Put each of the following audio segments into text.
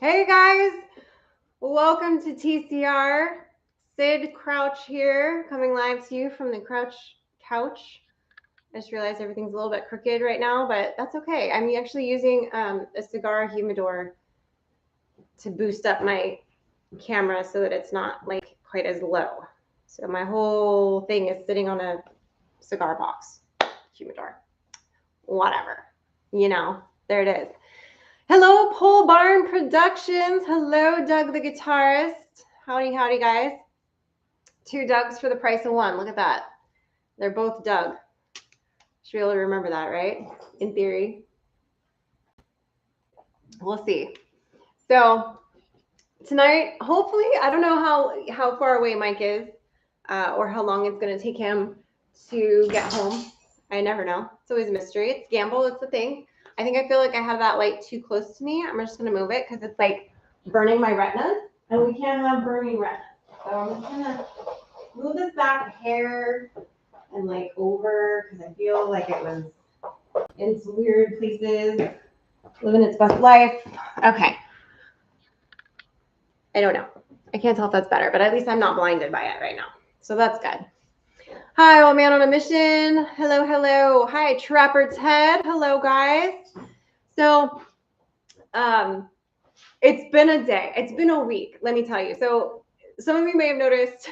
Hey guys, welcome to TCR. Sid Crouch here, coming live to you from the Crouch Couch. I just realized everything's a little bit crooked right now, but that's okay. I'm actually using a cigar humidor to boost up my camera so that it's not like quite as low. So my whole thing is sitting on a cigar box humidor. Whatever, there it is. Hello, Pole Barn Productions. Hello, Doug the guitarist. Howdy, howdy, guys. Two Dougs for the price of one. Look at that. They're both Doug. Should be able to remember that, right? In theory. We'll see. So tonight, hopefully, I don't know how far away Mike is or how long it's going to take him to get home. I never know. It's always a mystery. It's gamble. It's the thing. I think I feel like I have that light too close to me. I'm just going to move it because it's like burning my retinas, and we can't have burning retinas. So I'm just going to move this back hair and like over because I feel like it was in some weird places, living its best life. Okay. I don't know. I can't tell if that's better, but at least I'm not blinded by it right now. So that's good. Hi, old man on a mission. Hello, hello. Hi, Trapper Ted. Hello, guys. So, it's been a day. It's been a week, let me tell you. So, some of you may have noticed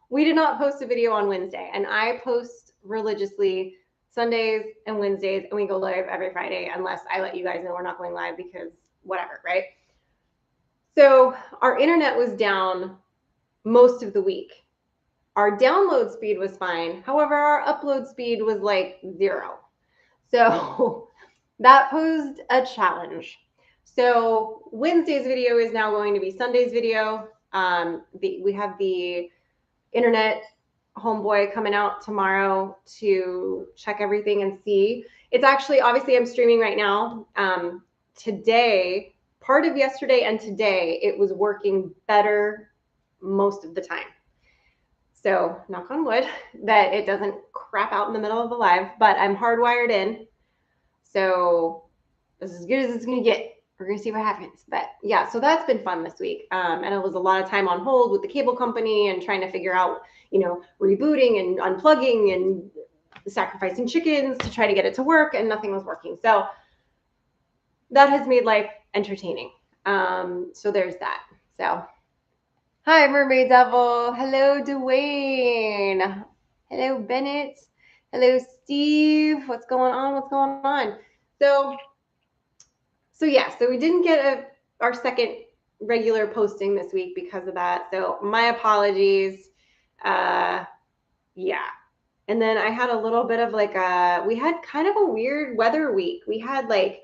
we did not post a video on Wednesday, and I post religiously Sundays and Wednesdays, and we go live every Friday unless I let you guys know we're not going live because whatever, right? So, our internet was down most of the week. Our download speed was fine. However, our upload speed was like 0. So that posed a challenge. So Wednesday's video is now going to be Sunday's video. We have the internet homeboy coming out tomorrow to check everything and see. It's actually, obviously, I'm streaming right now. Today, part of yesterday and today, it was working better most of the time. So knock on wood that it doesn't crap out in the middle of the live, but I'm hardwired in. So this is as good as it's going to get. We're going to see what happens. But yeah, so that's been fun this week. And it was a lot of time on hold with the cable company and trying to figure out, rebooting and unplugging and sacrificing chickens to try to get it to work, and nothing was working. So that has made life entertaining. So there's that. So hi, Mermaid Devil. Hello, Dwayne. Hello, Bennett. Hello, Steve. What's going on? What's going on? So yeah, so we didn't get our second regular posting this week because of that. So my apologies. Yeah. And then I had a little bit of we had kind of a weird weather week. We had like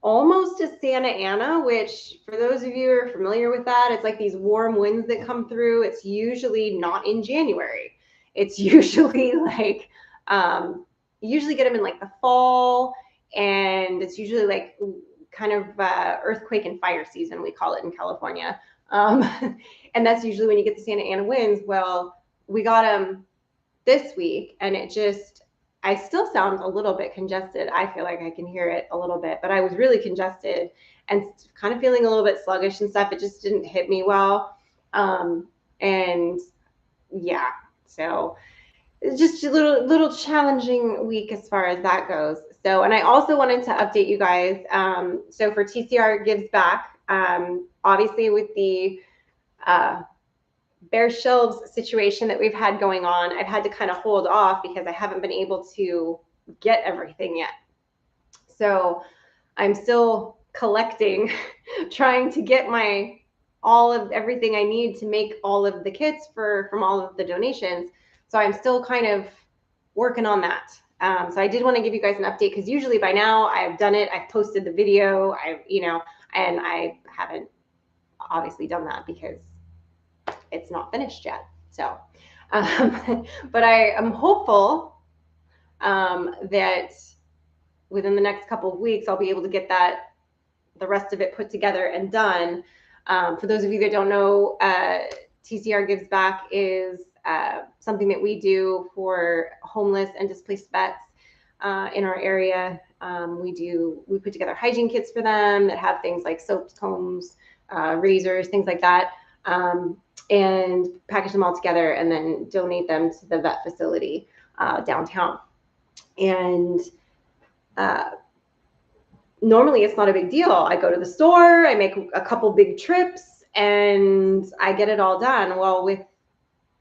almost a Santa Ana, which for those of you who are familiar with that, it's like these warm winds that come through. It's usually not in January. It's usually like, usually get them in like the fall, and it's usually like kind of earthquake and fire season, we call it in California. And that's usually when you get the Santa Ana winds. Well, we got them this week, and I still sound a little bit congested. I feel like I can hear it a little bit, but I was really congested and kind of feeling a little bit sluggish and stuff. It just didn't hit me well. And yeah, so it's just a little challenging week as far as that goes. So, and I also wanted to update you guys. So for TCR Gives Back, obviously with the bare shelves situation that we've had going on, I've had to kind of hold off because I haven't been able to get everything yet. So I'm still collecting, trying to get all of everything I need to make all of the kits from all of the donations. So I'm still kind of working on that. So I did want to give you guys an update because usually by now I've done it. I've posted the video, and I haven't obviously done that because it's not finished yet. So, but I am hopeful that within the next couple of weeks, I'll be able to get the rest of it put together and done. For those of you that don't know, TCR Gives Back is something that we do for homeless and displaced vets in our area. We put together hygiene kits for them that have things like soaps, combs, razors, things like that, and package them all together and then donate them to the vet facility downtown. And normally it's not a big deal. I go to the store, I make a couple big trips, and I get it all done. Well, with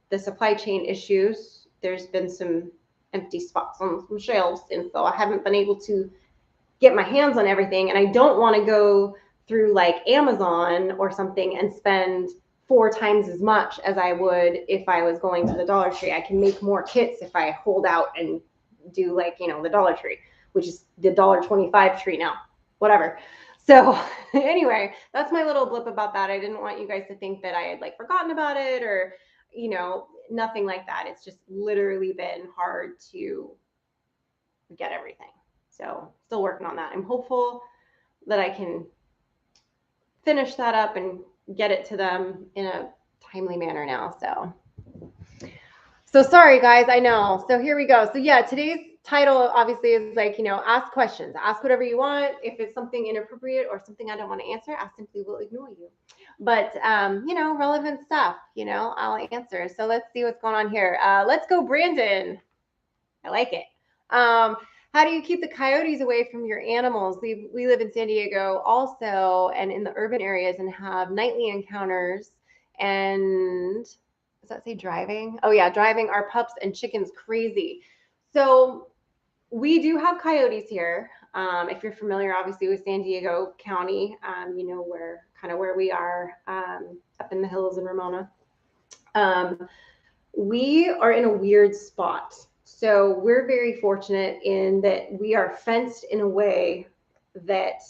the supply chain issues, there's been some empty spots on some shelves, and so I haven't been able to get my hands on everything. And I don't want to go through like Amazon or something and spend 4 times as much as I would if I was going to the Dollar Tree. I can make more kits if I hold out and do like, you know, the Dollar Tree, which is the $1.25 tree now, whatever. So anyway, that's my little blip about that. I didn't want you guys to think that I had like forgotten about it or, you know, nothing like that. It's just literally been hard to get everything. So still working on that. I'm hopeful that I can finish that up and get it to them in a timely manner now. So sorry guys, I know. So here we go. So yeah, today's title obviously is like, you know, ask questions, ask whatever you want. If it's something inappropriate or something I don't want to answer, I simply will ignore you. But you know, relevant stuff, you know, I'll answer. So let's see what's going on here. Let's go, Brandon. I like it. How do you keep the coyotes away from your animals? We live in San Diego also and in the urban areas and have nightly encounters. And does that say driving? Oh yeah, driving our pups and chickens crazy. So we do have coyotes here. If you're familiar, obviously, with San Diego County, you know where we are, up in the hills in Ramona. We are in a weird spot. So we're very fortunate in that we are fenced in a way that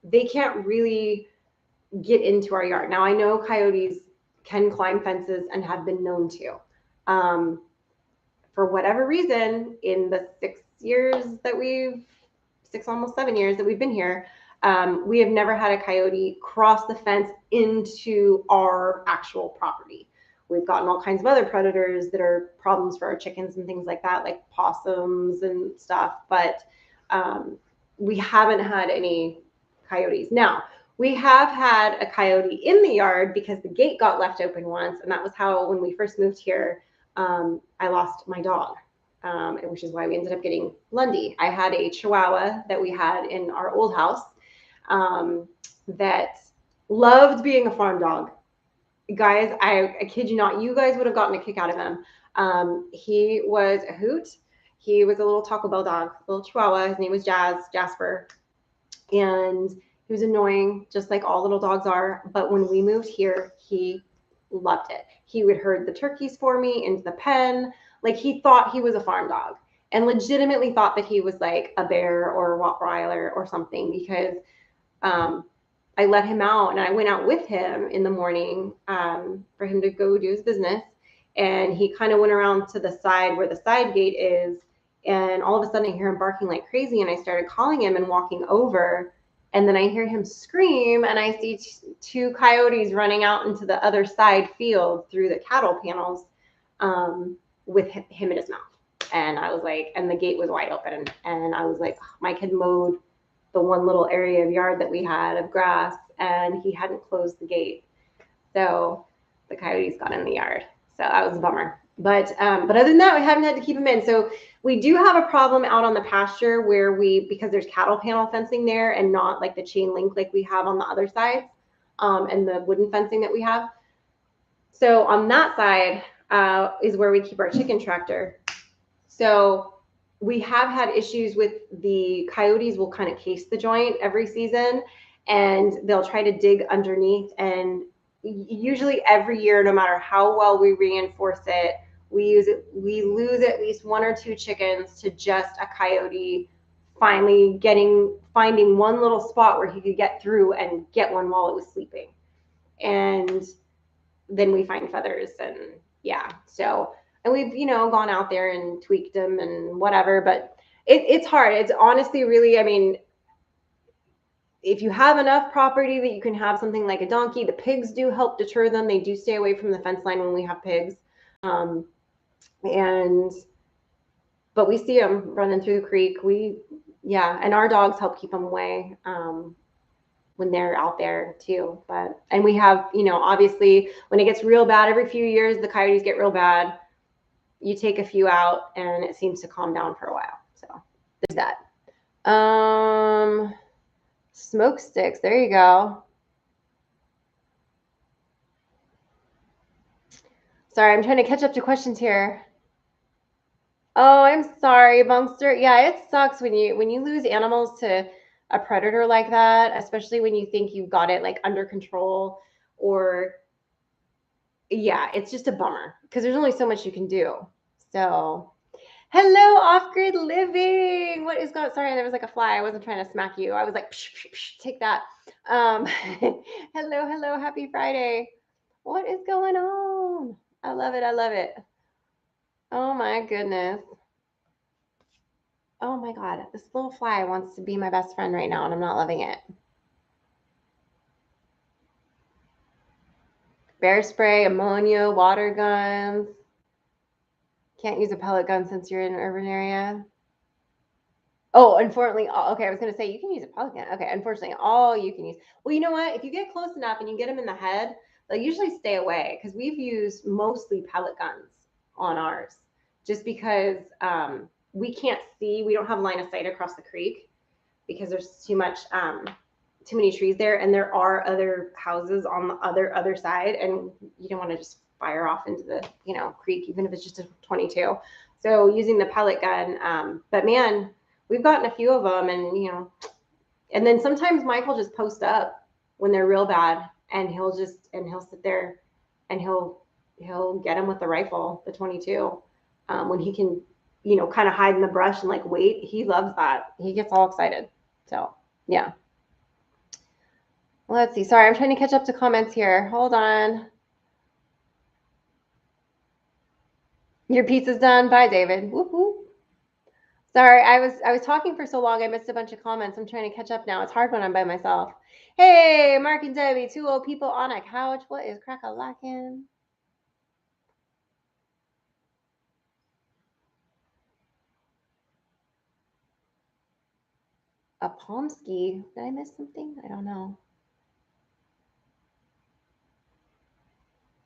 they can't really get into our yard. Now I know coyotes can climb fences and have been known to. For whatever reason, in the 6, almost 7 years that we've been here, we have never had a coyote cross the fence into our actual property. We've gotten all kinds of other predators that are problems for our chickens and things like that, like possums and stuff, but we haven't had any coyotes. Now, we have had a coyote in the yard because the gate got left open once, and that was how, when we first moved here, I lost my dog, which is why we ended up getting Lundy. I had a Chihuahua that we had in our old house that loved being a farm dog. Guys, I kid you not, you guys would have gotten a kick out of him. He was a hoot. He was a little Taco Bell dog, little Chihuahua. His name was Jasper. And he was annoying, just like all little dogs are. But when we moved here, he loved it. He would herd the turkeys for me into the pen. Like, he thought he was a farm dog and legitimately thought that he was like a bear or a Rottweiler or something, because I let him out and I went out with him in the morning for him to go do his business. And he kind of went around to the side where the side gate is. And all of a sudden I hear him barking like crazy. And I started calling him and walking over. And then I hear him scream and I see 2 coyotes running out into the other side field through the cattle panels with him in his mouth. And I was like, and the gate was wide open. And I was like, oh, Mike had mowed the one little area of yard that we had of grass, and he hadn't closed the gate. So the coyotes got in the yard. So that was a bummer. But other than that, we haven't had to keep them in. So we do have a problem out on the pasture where because there's cattle panel fencing there and not like the chain link like we have on the other sides, and the wooden fencing that we have. So on that side is where we keep our chicken tractor. So we have had issues with the coyotes will kind of case the joint every season, and they'll try to dig underneath. And usually every year, no matter how well we reinforce it, we lose at least 1 or 2 chickens to just a coyote finally finding one little spot where he could get through and get one while it was sleeping. And then we find feathers, and yeah, so. And we've, gone out there and tweaked them and whatever, but it's hard. It's honestly really, I mean, if you have enough property that you can have something like a donkey, the pigs do help deter them. They do stay away from the fence line when we have pigs. But we see them running through the creek. We Yeah, and our dogs help keep them away when they're out there too. And we have, obviously when it gets real bad every few years, the coyotes get real bad. You take a few out and it seems to calm down for a while. So there's that. Smoke sticks. There you go. Sorry, I'm trying to catch up to questions here. Oh, I'm sorry, Bunkster. Yeah, it sucks when you lose animals to a predator like that, especially when you think you've got it like under control, or yeah, it's just a bummer because there's only so much you can do. So, hello, off-grid living. What is going? Sorry, there was like a fly. I wasn't trying to smack you. I was like, psh, psh, psh, take that. Hello, happy Friday. What is going on? I love it. I love it. Oh my goodness. Oh my God, this little fly wants to be my best friend right now, and I'm not loving it. Bear spray, ammonia, water guns. Can't use a pellet gun since you're in an urban area. Oh, unfortunately, okay, I was going to say you can use a pellet gun. Okay, unfortunately, all you can use. Well, you know what? If you get close enough and you get them in the head, they'll usually stay away because we've used mostly pellet guns on ours just because we can't see. We don't have line of sight across the creek because there's too many trees there, and there are other houses on the other side, and you don't want to just fire off into the creek, even if it's just a 22. So using the pellet gun, but man, we've gotten a few of them, and then sometimes Michael just post up when they're real bad, and he'll sit there, and he'll get him with the rifle, the 22, when he can, kind of hide in the brush and like wait. He loves that. He gets all excited. So yeah. Let's see. Sorry, I'm trying to catch up to comments here. Hold on. Your pizza's done. Bye, David. Whoop whoop. Sorry, I was talking for so long, I missed a bunch of comments. I'm trying to catch up now. It's hard when I'm by myself. Hey, Mark and Debbie, two old people on a couch. What is crack-a-lackin'? A palm ski? Did I miss something? I don't know.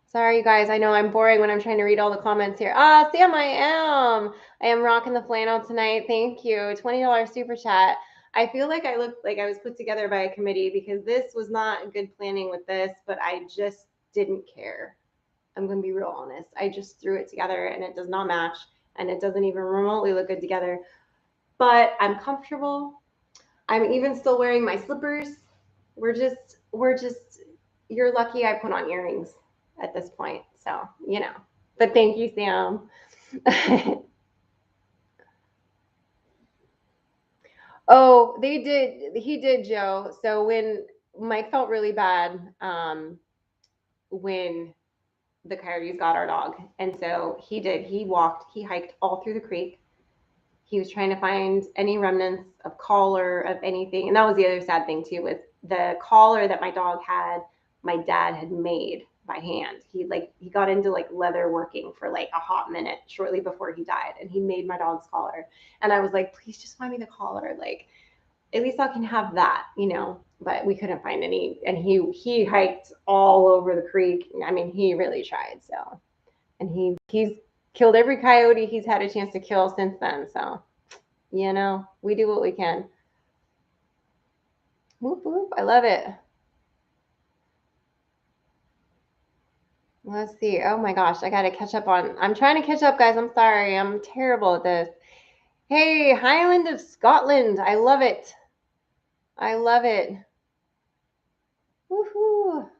Sorry, you guys. I know I'm boring when I'm trying to read all the comments here. Sam, I am. I am rocking the flannel tonight. Thank you. $20 super chat. I feel like I looked like I was put together by a committee because this was not good planning with this, but I just didn't care. I'm going to be real honest. I just threw it together and it does not match, and it doesn't even remotely look good together. But I'm comfortable. I'm even still wearing my slippers. We're just you're lucky I put on earrings at this point. So, But thank you, Sam. Oh, he did, Joe. So when Mike felt really bad, when the coyotes got our dog. And so he hiked all through the creek. He was trying to find any remnants of collar, of anything. And that was the other sad thing too, with the collar that my dog had, my dad had made by hand. He got into like leather working for like a hot minute shortly before he died. And he made my dog's collar. And I was like, please just find me the collar. Like, at least I can have that, but we couldn't find any. And he hiked all over the creek. I mean, he really tried. So, and he's killed every coyote he's had a chance to kill since then. So, we do what we can. Whoop, whoop. I love it. Let's see. Oh my gosh, I got to catch up I'm trying to catch up, guys. I'm sorry. I'm terrible at this. Hey, Highland of Scotland. I love it. I love it. Woohoo.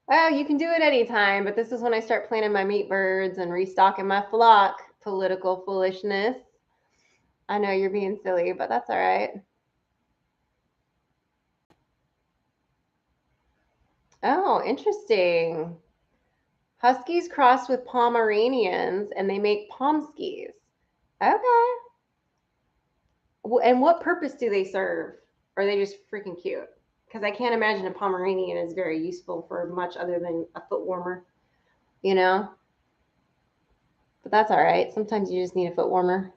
Well, you can do it anytime, but this is when I start planting my meat birds and restocking my flock. Political foolishness. I know you're being silly, but that's all right. Oh, interesting. Huskies cross with Pomeranians and they make Pomskies. Okay. And what purpose do they serve? Or are they just freaking cute? Because I can't imagine a Pomeranian is very useful for much other than a foot warmer. you know? But that's all right. Sometimes you just need a foot warmer.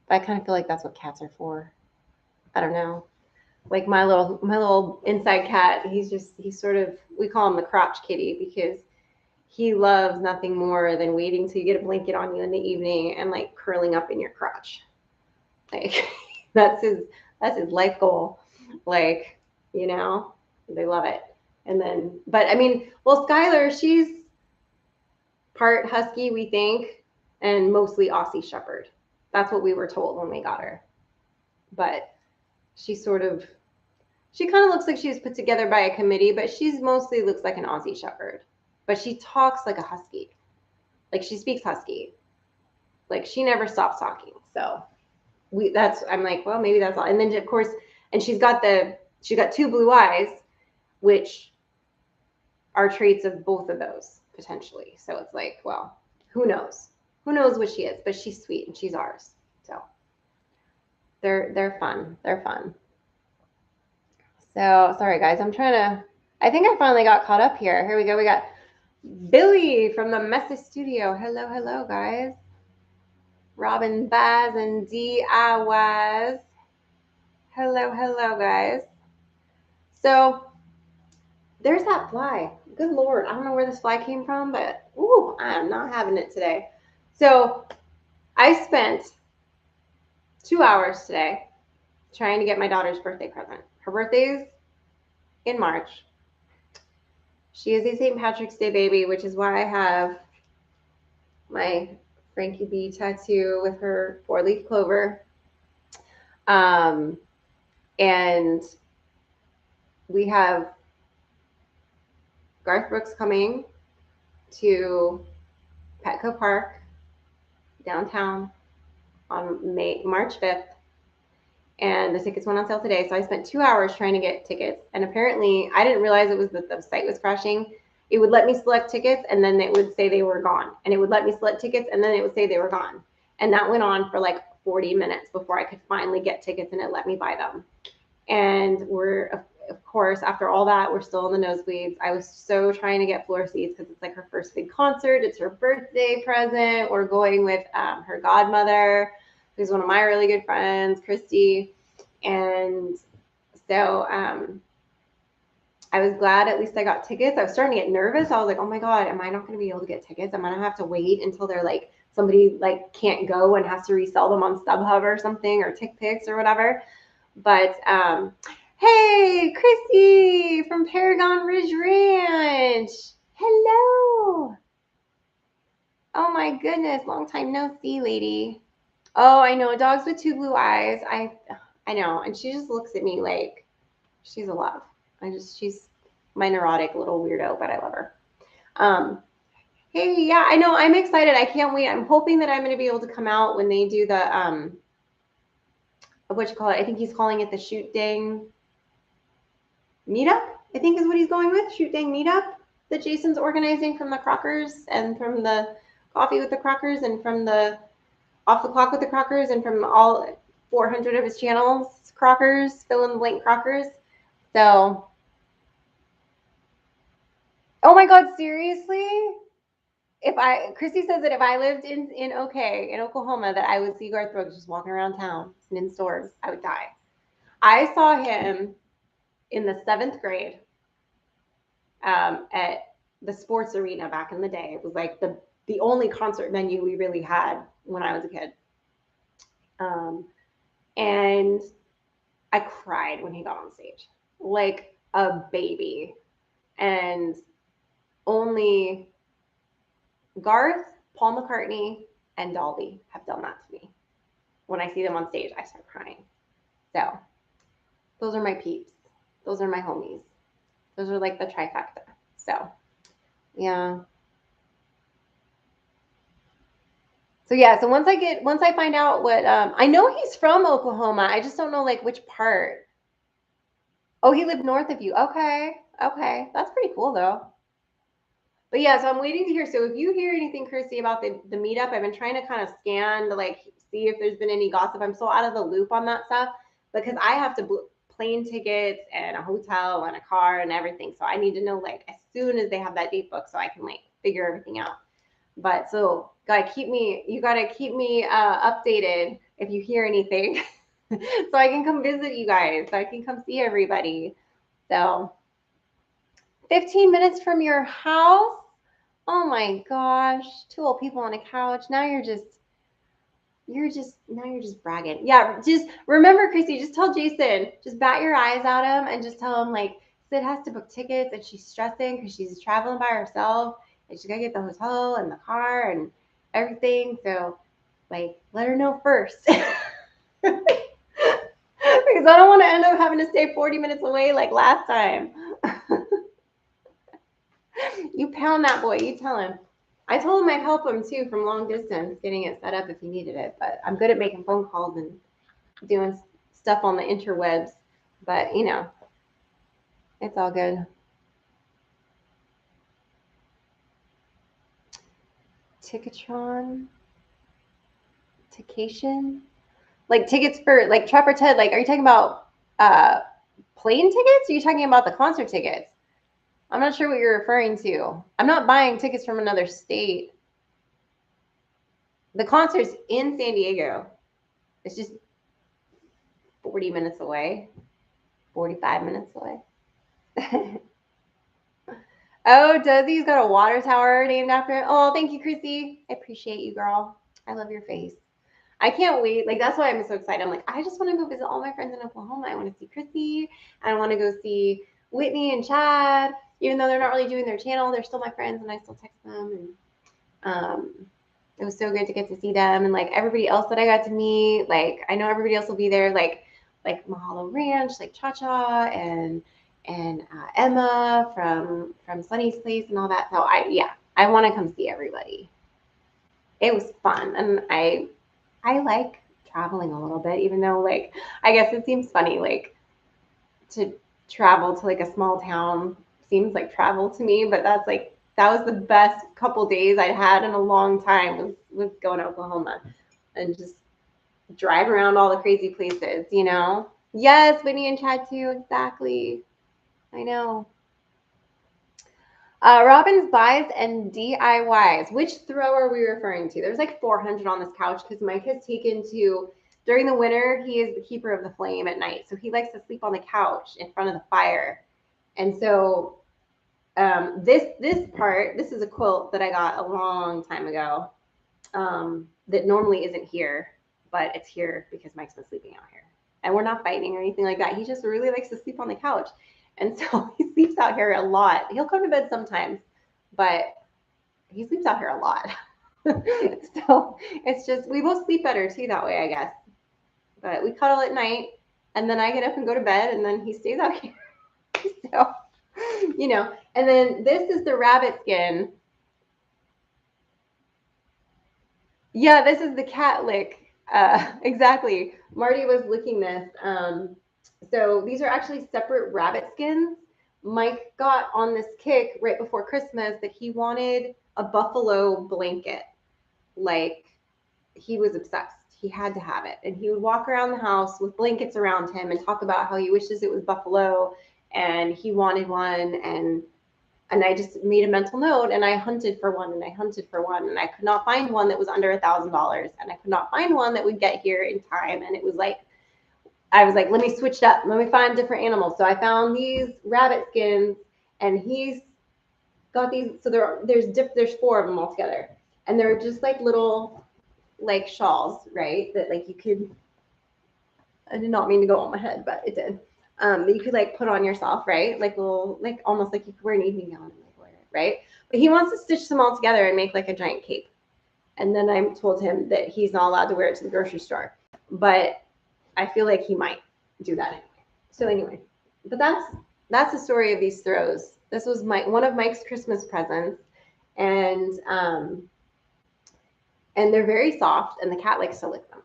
But I kind of feel like that's what cats are for. I don't know. Like my little inside cat, he's sort of, we call him the crotch kitty because he loves nothing more than waiting till you get a blanket on you in the evening and like curling up in your crotch. Like that's his life goal. Like, you know, they love it. And then, but I mean, well, Skylar, she's part husky, we think, and mostly Aussie Shepherd. That's what we were told when we got her. But she kind of looks like she was put together by a committee, but she's mostly looks like an Aussie Shepherd. But she talks like a husky. Like she speaks husky. Like she never stops talking. So I'm like, well, maybe that's all. And then of course, and she's got 2 blue eyes, which are traits of both of those potentially. So it's like, well, who knows? Who knows what she is? But she's sweet and she's ours. So they're fun. They're fun. So sorry guys, I think I finally got caught up here. Here we go. We got Billy from the Messy Studio. Hello guys. Robin Baz and DIYs. Hello guys. So there's that fly. Good Lord. I don't know where this fly came from, but ooh, I am not having it today. So I spent 2 hours today trying to get my daughter's birthday present. Her birthday's in March. She is a St. Patrick's Day baby, which is why I have my Frankie B tattoo with her 4-leaf clover. And we have Garth Brooks coming to Petco Park downtown on March 5th. And the tickets went on sale today. So I spent 2 hours trying to get tickets. And apparently I didn't realize it was that the site was crashing. It would let me select tickets and then it would say they were gone. And it would let me select tickets and then it would say they were gone. And that went on for like 40 minutes before I could finally get tickets and it let me buy them. And we're, of course, after all that, we're still in the nosebleeds. I was so trying to get floor seats because it's like her first big concert. It's her birthday present. We're going with her godmother, who's one of my really good friends, Christy. And so I was glad at least I got tickets. I was starting to get nervous. I was like, oh my God, am I not going to be able to get tickets? I'm going to have to wait until they're like, somebody like can't go and has to resell them on StubHub or something or TickPix or whatever. But hey, Christy from Paragon Ridge Ranch. Hello. Oh my goodness, long time no see, lady. Oh, I know, dogs with 2 blue eyes. I know, and she just looks at me like she's a love. She's my neurotic little weirdo, but I love her. Hey, yeah, I know, I'm excited. I can't wait. I'm hoping that I'm going to be able to come out when they do the what you call it? I think he's calling it the Shoot Dang Meetup, I think is what he's going with. Shoot Dang Meetup that Jason's organizing from the Crockers and from the Coffee with the Crockers and from the Off the Clock with the Crockers and from all 400 of his channels, Crockers, fill in the blank Crockers. So, oh my God, seriously? Christy says that if I lived in Oklahoma, that I would see Garth Brooks just walking around town and in stores, I would die. I saw him in the 7th grade at the sports arena back in the day. It was like the only concert venue we really had when I was a kid. And I cried when he got on stage, like a baby. And only Garth, Paul McCartney, and Dolly have done that to me. When I see them on stage, I start crying. So those are my peeps. Those are my homies. Those are like the trifecta. So yeah. So yeah, so once I find out what I know he's from Oklahoma. I just don't know like which part. Oh, he lived north of you. Okay. That's pretty cool though. But yeah, so I'm waiting to hear. So if you hear anything, Kirsty, about the meetup, I've been trying to kind of scan to like see if there's been any gossip. I'm so out of the loop on that stuff because I have to plane tickets and a hotel and a car and everything. So I need to know like as soon as they have that date booked so I can like figure everything out. But so you gotta keep me updated if you hear anything, so I can come visit you guys, so I can come see everybody. So 15 minutes from your house. Oh my gosh, 2 old people on a couch. Now you're just bragging. Yeah, just remember, Chrissy, just tell Jason, just bat your eyes at him and just tell him like Sid has to book tickets and she's stressing because she's traveling by herself and she's gotta get the hotel and the car and everything. So like let her know first. Because I don't want to end up having to stay 40 minutes away like last time. You pound that boy, you tell him. I told him I'd help him too from long distance, getting it set up if he needed it. But I'm good at making phone calls and doing stuff on the interwebs. But you know, it's all good. Ticketron, Tication, like tickets for like Trapper Ted. Like, are you talking about plane tickets? Or are you talking about the concert tickets? I'm not sure what you're referring to. I'm not buying tickets from another state. The concert's in San Diego. It's just 40 minutes away, 45 minutes away. Oh, Desi's got a water tower named after it. Oh, thank you, Chrissy. I appreciate you, girl. I love your face. I can't wait. Like, that's why I'm so excited. I'm like, I just want to go visit all my friends in Oklahoma. I want to see Chrissy. I want to go see Whitney and Chad. Even though they're not really doing their channel, they're still my friends, and I still text them. And it was so good to get to see them. And like everybody else that I got to meet, like I know everybody else will be there, like Mahalo Ranch, like Cha-Cha and Emma from Sunny's Place and all that. So I want to come see everybody. It was fun, and I like traveling a little bit, even though like I guess it seems funny like to travel to like a small town seems like travel to me, but that was the best couple days I'd had in a long time was going to Oklahoma and just drive around all the crazy places, you know? Yes, Whitney and Chad too, exactly. I know. Robin's buys and DIYs. Which throw are we referring to? There's like 400 on this couch because Mike has taken to, during the winter, he is the keeper of the flame at night. So he likes to sleep on the couch in front of the fire. And so this part, this is a quilt that I got a long time ago that normally isn't here, but it's here because Mike's been sleeping out here. And we're not fighting or anything like that. He just really likes to sleep on the couch. And so he sleeps out here a lot. He'll come to bed sometimes, but he sleeps out here a lot. So it's just, we both sleep better too that way, I guess. But we cuddle at night, and then I get up and go to bed, and then he stays out here. So, you know, and then this is the rabbit skin. Yeah, this is the cat lick. Exactly. Marty was licking this. So these are actually separate rabbit skins. Mike got on this kick right before Christmas that he wanted a buffalo blanket. Like, he was obsessed. He had to have it. And he would walk around the house with blankets around him and talk about how he wishes it was buffalo and he wanted one. And I just made a mental note and I hunted for one and I hunted for one and I could not find one that was under $1,000 and I could not find one that would get here in time. And it was like, I was like, let me switch it up. Let me find different animals. So I found these rabbit skins and he's got these. So there's 4 of them all together. And they're just like little like shawls, right? That like you could, I did not mean to go on my head, but it did. That you could like put on yourself, right? Like little, like almost like you could wear an evening gown and like wear it, right? But he wants to stitch them all together and make like a giant cape. And then I told him that he's not allowed to wear it to the grocery store. But I feel like he might do that anyway. So anyway, but that's the story of these throws. This was one of Mike's Christmas presents, and they're very soft, and the cat likes to lick them,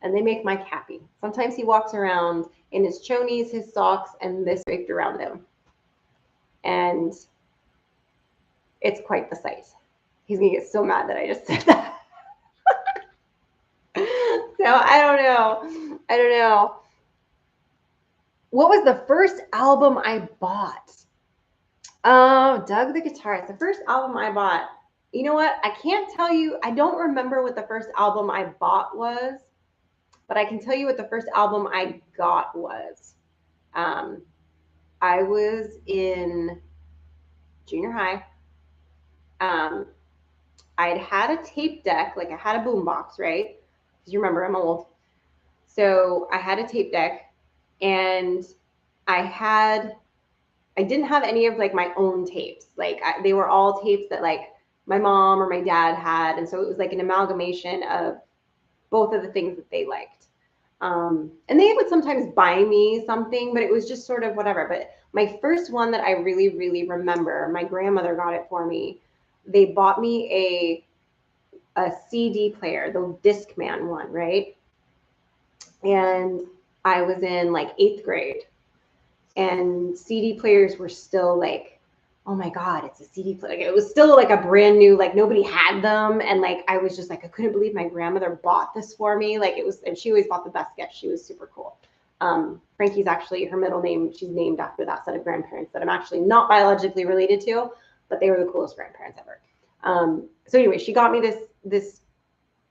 and they make Mike happy. Sometimes he walks around in his chonies, his socks, and this draped around him, and it's quite the sight. He's gonna get so mad that I just said that. So I don't know. What was the first album I bought? Oh, Doug the Guitarist, the first album I bought. You know what? I can't tell you. I don't remember what the first album I bought was, but I can tell you what the first album I got was. Um, I was in junior high. Um, I'd had a tape deck, like I had a boombox, right? Because you remember I'm old. So I had a tape deck, and I didn't have any of like my own tapes. Like they were all tapes that like my mom or my dad had, and so it was like an amalgamation of both of the things that they liked. And they would sometimes buy me something, but it was just sort of whatever. But my first one that I really, really remember, my grandmother got it for me. They bought me a CD player, the Discman one, right? And I was in like 8th grade, and CD players were still like, oh my God, it's a CD player. Like, it was still like a brand new, like nobody had them. And like, I was just like, I couldn't believe my grandmother bought this for me. Like it was, and she always bought the best gift. She was super cool. Frankie's actually her middle name. She's named after that set of grandparents that I'm actually not biologically related to, but they were the coolest grandparents ever. So anyway, she got me this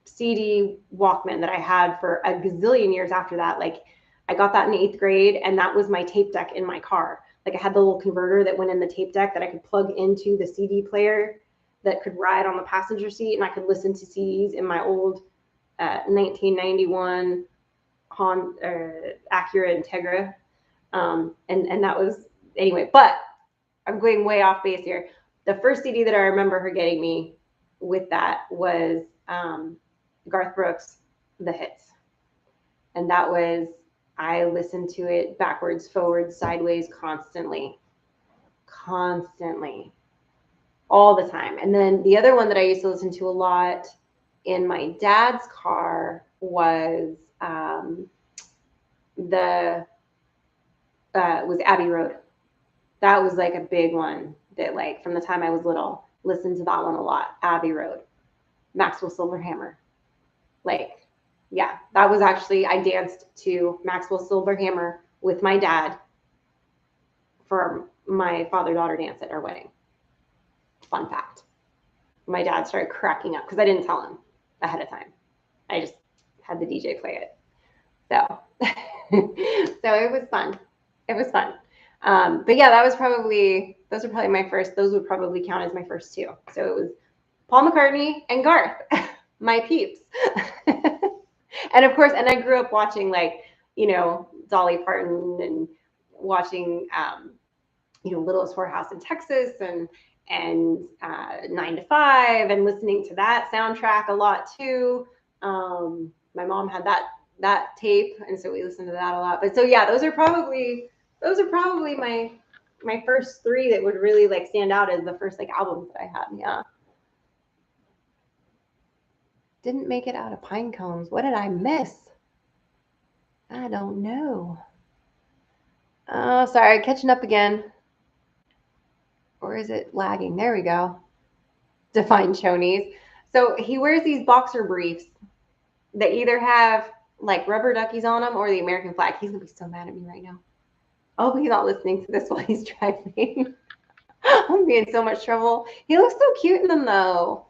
CD Walkman that I had for a gazillion years after that. Like I got that in 8th grade, and that was my tape deck in my car. Like I had the little converter that went in the tape deck that I could plug into the CD player that could ride on the passenger seat, and I could listen to CDs in my old 1991 Acura Integra. And that was, anyway, but I'm going way off base here. The first CD that I remember her getting me with that was Garth Brooks, The Hits. And that was, I listened to it backwards, forwards, sideways, constantly, all the time. And then the other one that I used to listen to a lot in my dad's car was was Abbey Road. That was like a big one that like from the time I was little, listened to that one a lot. Abbey Road, Maxwell Silverhammer. Like, yeah, that was actually, I danced to Maxwell Silverhammer with my dad for my father-daughter dance at our wedding. Fun fact. My dad started cracking up because I didn't tell him ahead of time. I just had the DJ play it. So, so it was fun. It was fun. But yeah, those are probably my first, those would probably count as my first two. So it was Paul McCartney and Garth, my peeps. And of course, and I grew up watching like, Dolly Parton and watching, Littlest Whorehouse in Texas and 9 to 5 and listening to that soundtrack a lot too. My mom had that tape, and so we listened to that a lot. But so yeah, those are probably my first three that would really like stand out as the first like albums that I had. Yeah. Didn't make it out of Pine Cones. What did I miss? I don't know. Oh, sorry, catching up again. Or is it lagging? There we go. Define chonies. So he wears these boxer briefs that either have like rubber duckies on them or the American flag. He's gonna be so mad at me right now. I hope he's not listening to this while he's driving. I'm being so much trouble. He looks so cute in them though.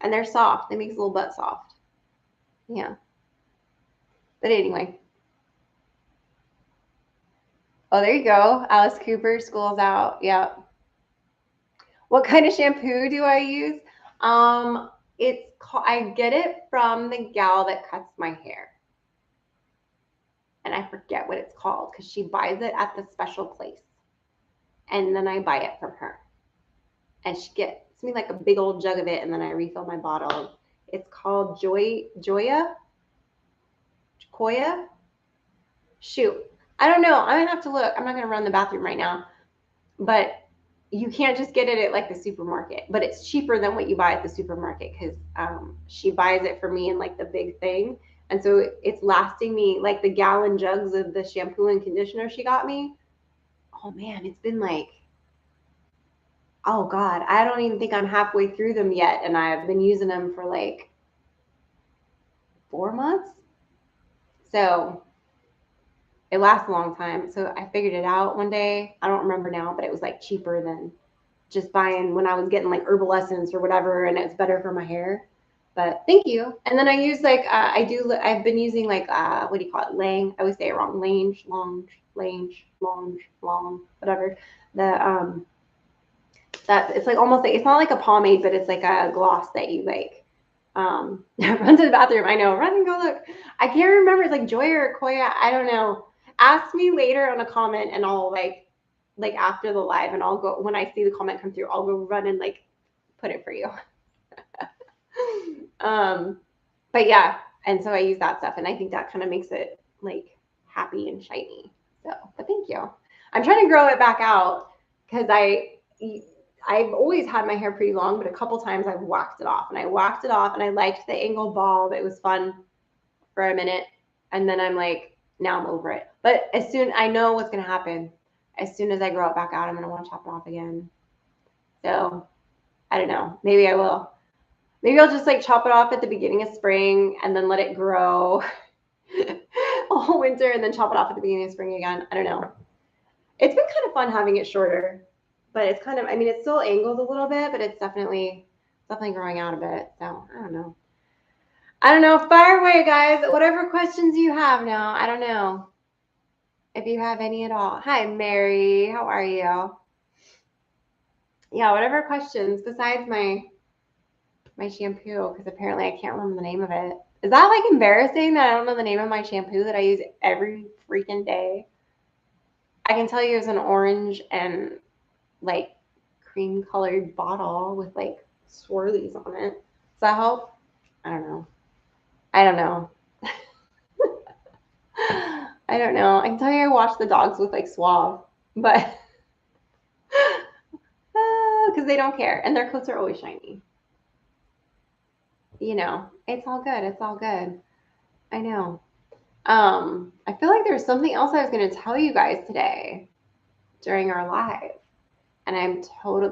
And they're soft. They make his little butt soft. Yeah. But anyway. Oh, there you go. Alice Cooper, School's Out. Yeah. What kind of shampoo do I use? I get it from the gal that cuts my hair. And I forget what it's called because she buys it at the special place. And then I buy it from her. And she gets me like a big old jug of it, and then I refill my bottle. It's called Joya? Shoot. I don't know. I'm going to have to look. I'm not going to run the bathroom right now. But you can't just get it at like the supermarket. But it's cheaper than what you buy at the supermarket because she buys it for me in like the big thing. And so it's lasting me like the gallon jugs of the shampoo and conditioner she got me. Oh, man, it's been like, oh, God, I don't even think I'm halfway through them yet. And I've been using them for like 4 months. So it lasts a long time. So I figured it out one day. I don't remember now, but it was like cheaper than just buying when I was getting like herbal essence or whatever, and it's better for my hair. But thank you. And then I use like I've been using like what do you call it? Lang. I always say it wrong. Long, whatever. The that it's like almost like it's not like a pomade, but it's like a gloss that you like run to the bathroom. I know, run and go look. I can't remember. It's like Joya or Koya. I don't know. Ask me later on a comment, and I'll like after the live, and I'll go when I see the comment come through. I'll go run and like put it for you. But yeah, and so I use that stuff, and I think that kind of makes it like happy and shiny. So, but thank you. I'm trying to grow it back out because I've always had my hair pretty long, but a couple times I've whacked it off, and I whacked it off, and I liked the angled bob. It was fun for a minute, and then I'm like, now I'm over it. But as soon I know what's gonna happen, as soon as I grow it back out, I'm gonna want to chop it off again. So I don't know. Maybe I will. Maybe I'll just like chop it off at the beginning of spring and then let it grow all winter and then chop it off at the beginning of spring again. I don't know. It's been kind of fun having it shorter, but it's kind of, I mean, it's still angled a little bit, but it's definitely growing out a bit. So I don't know. I don't know. Fire away, guys. Whatever questions you have now. I don't know if you have any at all. Hi, Mary. How are you? Yeah, whatever questions besides my shampoo, because apparently I can't remember the name of it. Is that like embarrassing that I don't know the name of my shampoo that I use every freaking day? I can tell you it's an orange and like cream colored bottle with like swirlies on it. Does that help? I don't know. I don't know. I don't know. I can tell you I wash the dogs with like Suave, but because they don't care and their coats are always shiny. You know, it's all good. It's all good. I know. I feel like there's something else I was going to tell you guys today during our live. And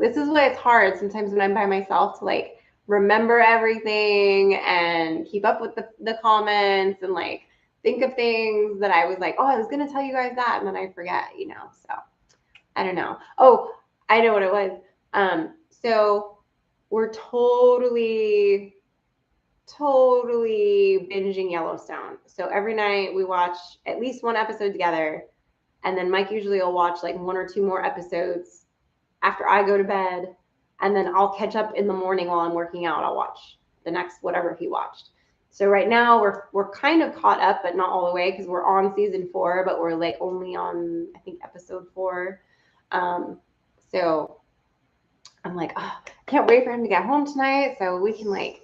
this is why it's hard sometimes when I'm by myself to like remember everything and keep up with the comments and like think of things that I was like, oh, I was going to tell you guys that. And then I forget, you know, so I don't know. Oh, I know what it was. So we're totally binging Yellowstone. So every night we watch at least one episode together. And then Mike usually will watch like one or two more episodes after I go to bed. And then I'll catch up in the morning while I'm working out. I'll watch the next whatever he watched. So right now we're kind of caught up, but not all the way because we're on season 4, but we're like only on, I think, episode 4. So I'm like, oh, I can't wait for him to get home tonight so we can like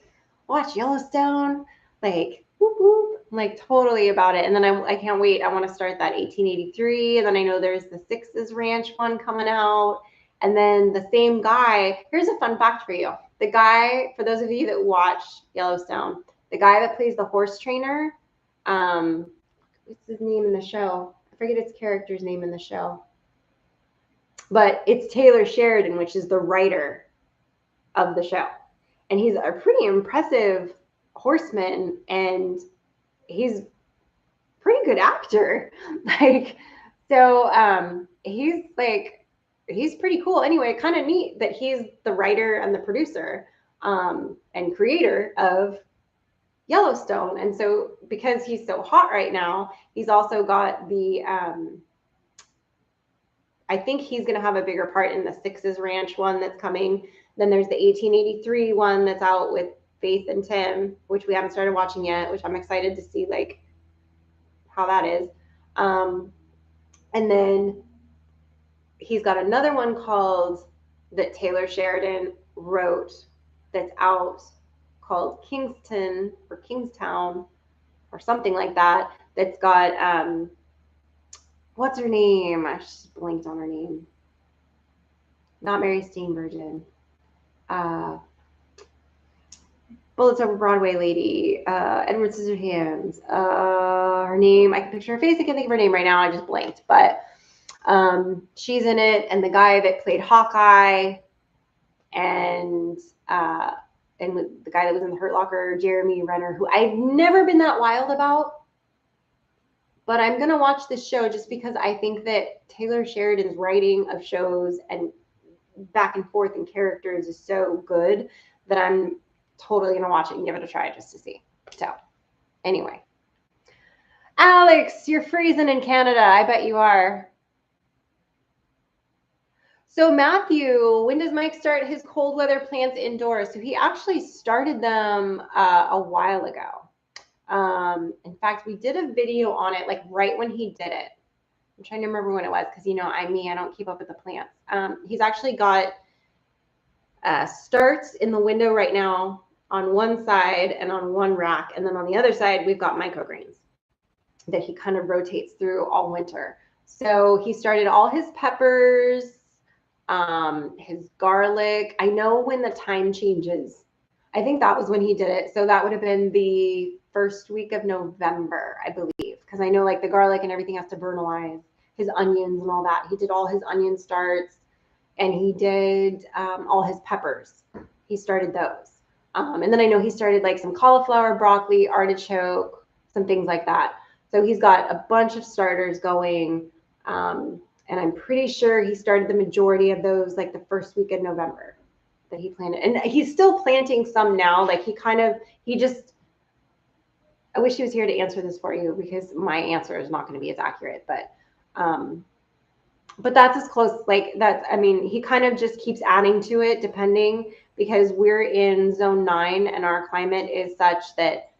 watch Yellowstone, like whoop, whoop. I'm like totally about it. And then I can't wait. I want to start that 1883. And then I know there's the Sixes Ranch one coming out. And then the same guy, here's a fun fact for you. The guy, for those of you that watch Yellowstone, the guy that plays the horse trainer, what's his name in the show? I forget his character's name in the show. But it's Taylor Sheridan, which is the writer of the show. And he's a pretty impressive horseman, and he's a pretty good actor. Like, so he's pretty cool. Anyway, kind of neat that he's the writer and the producer and creator of Yellowstone. And so because he's so hot right now, he's also got the I think he's going to have a bigger part in the Sixes Ranch one that's coming. Then there's the 1883 one that's out with Faith and Tim, which we haven't started watching yet, which I'm excited to see like how that is. And then he's got another one called that Taylor Sheridan wrote that's out called Kingston or Kingstown or something like that. That's got what's her name? I just blinked on her name. Not Mary Steenburgen. Bullets Over Broadway lady. Edward Scissorhands. Her name, I can picture her face. I can't think of her name right now. I just blinked. But she's in it. And the guy that played Hawkeye and with the guy that was in the Hurt Locker, Jeremy Renner, who I've never been that wild about. But I'm going to watch this show just because I think that Taylor Sheridan's writing of shows and back and forth in characters is so good that I'm totally going to watch it and give it a try just to see. So anyway. Alex, you're freezing in Canada. I bet you are. So Matthew, when does Mike start his cold weather plants indoors? So he actually started them a while ago. In fact, we did a video on it like right when he did it. I'm trying to remember when it was because, you know, I don't keep up with the plants. He's actually got starts in the window right now on one side and on one rack. And then on the other side, we've got microgreens that he kind of rotates through all winter. So he started all his peppers, his garlic. I know when the time changes. I think that was when he did it. So that would have been the first week of November, I believe, because I know like the garlic and everything has to vernalize, his onions and all that. He did all his onion starts, and he did all his peppers. He started those. And then I know he started like some cauliflower, broccoli, artichoke, some things like that. So he's got a bunch of starters going. And I'm pretty sure he started the majority of those like the first week of November that he planted. And he's still planting some now. Like I wish he was here to answer this for you because my answer is not going to be as accurate, but that's as close, like that's, I mean, he kind of just keeps adding to it depending, because we're in zone 9 and our climate is such that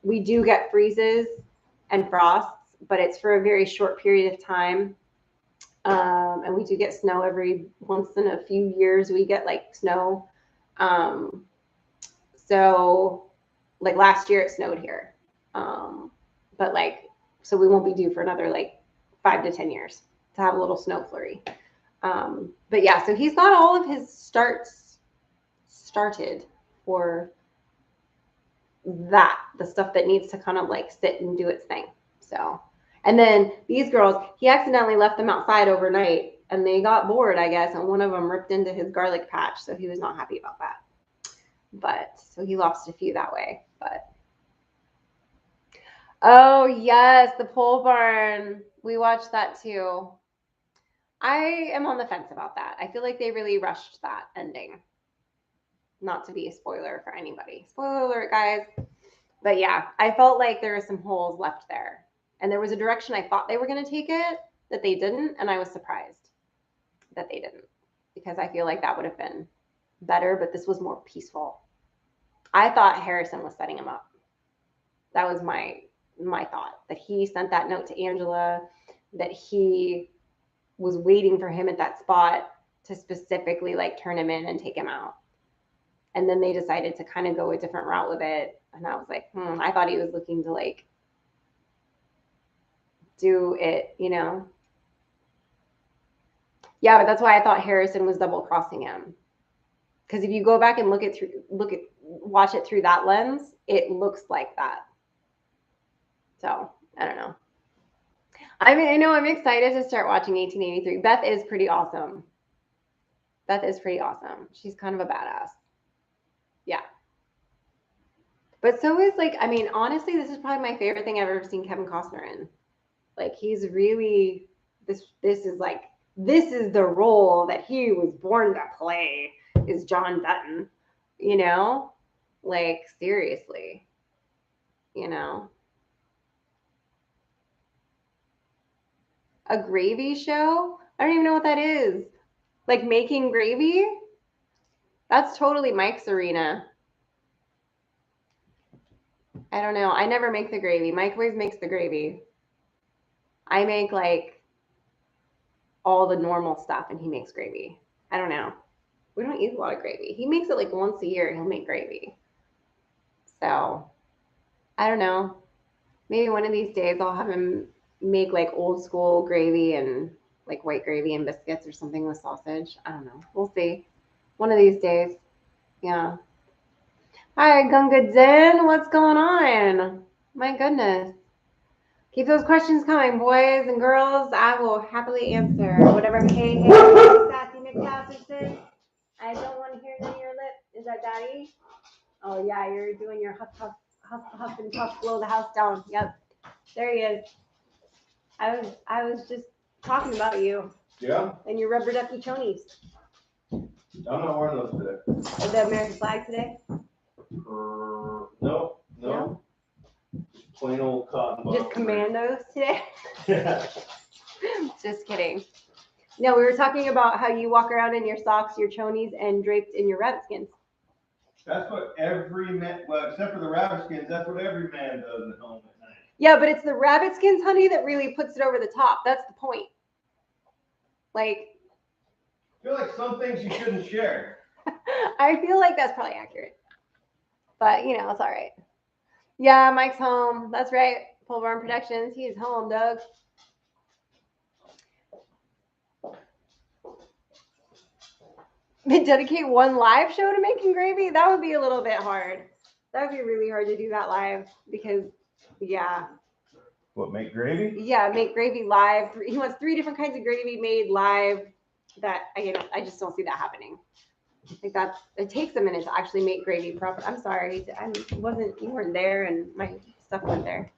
we do get freezes and frosts, but it's for a very short period of time. And we do get snow every once in a few years. We get like snow. So like last year it snowed here. But like, so we won't be due for another like 5 to 10 years to have a little snow flurry. But yeah, so he's got all of his starts started for that, the stuff that needs to kind of like sit and do its thing. So, and then these girls, he accidentally left them outside overnight and they got bored, I guess, and one of them ripped into his garlic patch, so he was not happy about that. But so he lost a few that way. But oh yes, the pole barn, we watched that too. I am on the fence about that. I feel like they really rushed that ending. Not to be a spoiler for anybody. Spoiler alert, guys. But yeah, I felt like there were some holes left there. And there was a direction I thought they were going to take it that they didn't. And I was surprised that they didn't, because I feel like that would have been better. But this was more peaceful. I thought Harrison was setting him up. That was my thought, that he sent that note to Angela, that he was waiting for him at that spot to specifically like turn him in and take him out. And then they decided to kind of go a different route with it. And I was like, I thought he was looking to like do it, you know? Yeah, but that's why I thought Harrison was double crossing him. Because if you go back and watch it through that lens, it looks like that. So I don't know. I mean, I know I'm excited to start watching 1883. Beth is pretty awesome. She's kind of a badass. Yeah. But so is like, I mean, honestly, this is probably my favorite thing I've ever seen Kevin Costner in. Like, he's really, this is the role that he was born to play, is John Dutton, you know? Like, seriously, you know? A gravy show? I don't even know what that is. Like making gravy? That's totally Mike's arena. I don't know. I never make the gravy. Mike always makes the gravy. I make like all the normal stuff and he makes gravy. I don't know. We don't eat a lot of gravy. He makes it like once a year. He'll make gravy. So I don't know. Maybe one of these days I'll have him make like old school gravy and like white gravy and biscuits or something with sausage. I don't know. We'll see. One of these days. Yeah. Hi, Gunga Zen. What's going on? My goodness. Keep those questions coming, boys and girls. I will happily answer whatever. Hey, sassy McClasses. I don't want to hear none of your lip. Is that Daddy? Oh yeah, you're doing your huff and puff, blow the house down. Yep. There he is. I was just talking about you. Yeah. And your rubber ducky chonies. I'm not wearing those today. Is the American flag today? No. Just plain old cotton bottoms. Just commandos today? Yeah. Just kidding. No, we were talking about how you walk around in your socks, your chonies, and draped in your rabbit skins. That's what every man, well, except for the rabbit skins, that's what every man does at home at night. Yeah, but it's the rabbit skins, honey, that really puts it over the top. That's the point. Like, I feel like some things you shouldn't share. I feel like that's probably accurate. But, you know, it's all right. Yeah, Mike's home. That's right. Pole Barn Productions. He's home, Doug. Dedicate one live show to making gravy? That would be a little bit hard. That would be really hard to do that live because, yeah. What, make gravy? Yeah, make gravy live. He wants 3 different kinds of gravy made live. That I just don't see that happening. I think it takes a minute to actually make gravy proper. I'm sorry, you weren't there, and my stuff went there.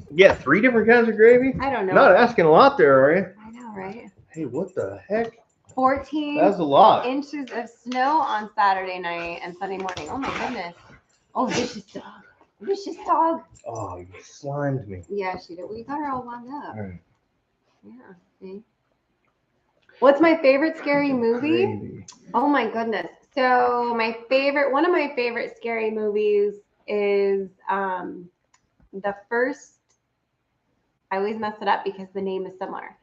Yeah, 3 different kinds of gravy? I don't know. Not asking a lot there, are you? I know, right? Hey, what the heck? 14 That's a lot. inches of snow on Saturday night and Sunday morning. Oh my goodness. Oh, vicious dog. Vicious dog. Oh, you slimed me. Yeah, she did. We got her all wound up. All right. Yeah. See? What's my favorite scary movie? Gravy. Oh my goodness. So one of my favorite scary movies is the first. I always mess it up because the name is similar.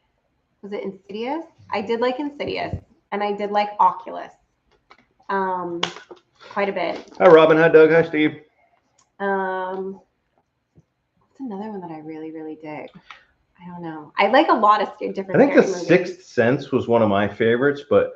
Was it Insidious? I did like Insidious, and I did like Oculus quite a bit. Hi, Robin. Hi, Doug. Hi, Steve. What's another one that I really, really dig? I don't know. I like a lot of different. I think The movies. Sixth Sense was one of my favorites, but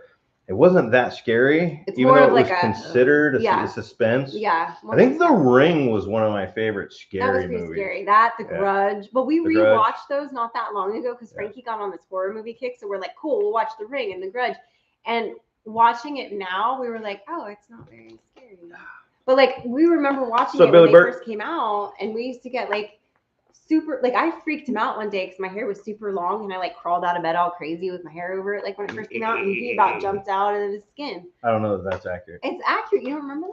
it wasn't that scary, It's even more though of it was like considered a suspense. Yeah. I think The Ring was one of my favorite scary That was pretty movies. scary. That, The Grudge. But we The rewatched those not that long ago because Frankie got on this horror movie kick. So we're like, cool, we'll watch The Ring and The Grudge. And watching it now, we were like, oh, it's not very scary. But like, we remember watching it when they first came out, and we used to get like super, like I freaked him out one day because my hair was super long and I like crawled out of bed all crazy with my hair over it, like when it first came out, and he about jumped out of his skin. I don't know if that's accurate. It's accurate. You don't remember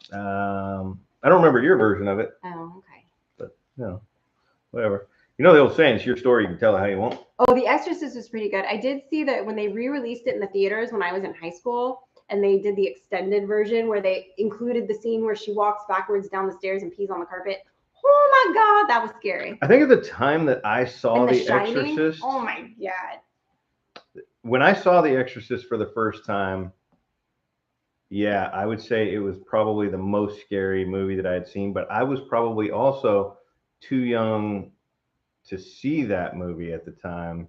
that? I don't remember your version of it. Oh, okay. But you know, whatever. You know the old saying, it's your story, you can tell it how you want. Oh, The Exorcist was pretty good. I did see that when they re-released it in the theaters when I was in high school, and they did the extended version where they included the scene where she walks backwards down the stairs and pees on the carpet. Oh my God, that was scary. I think at the time that I saw The Exorcist. Oh my God. When I saw The Exorcist for the first time, yeah, I would say it was probably the most scary movie that I had seen, but I was probably also too young to see that movie at the time.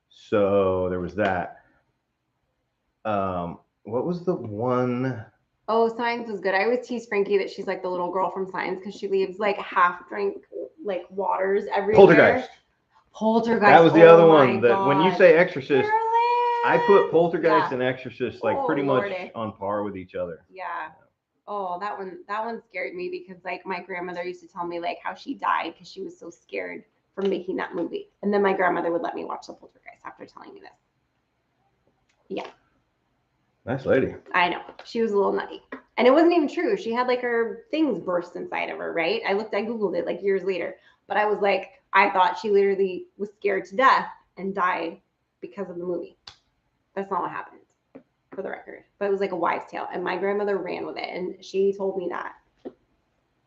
So there was that. What was the one? Oh, Signs was good. I always tease Frankie that she's like the little girl from Signs because she leaves like half drink like waters everywhere. Poltergeist. That was the other one. That when you say Exorcist, I put Poltergeist and Exorcist like pretty much on par with each other. Yeah. Oh, that one scared me because like my grandmother used to tell me like how she died because she was so scared from making that movie, and then my grandmother would let me watch the Poltergeist after telling me this. Yeah. Nice lady. I know. She was a little nutty. And it wasn't even true. She had like her things burst inside of her, right? I Googled it like years later. But I was like, I thought she literally was scared to death and died because of the movie. That's not what happened, for the record. But it was like a wives' tale. And my grandmother ran with it. And she told me that.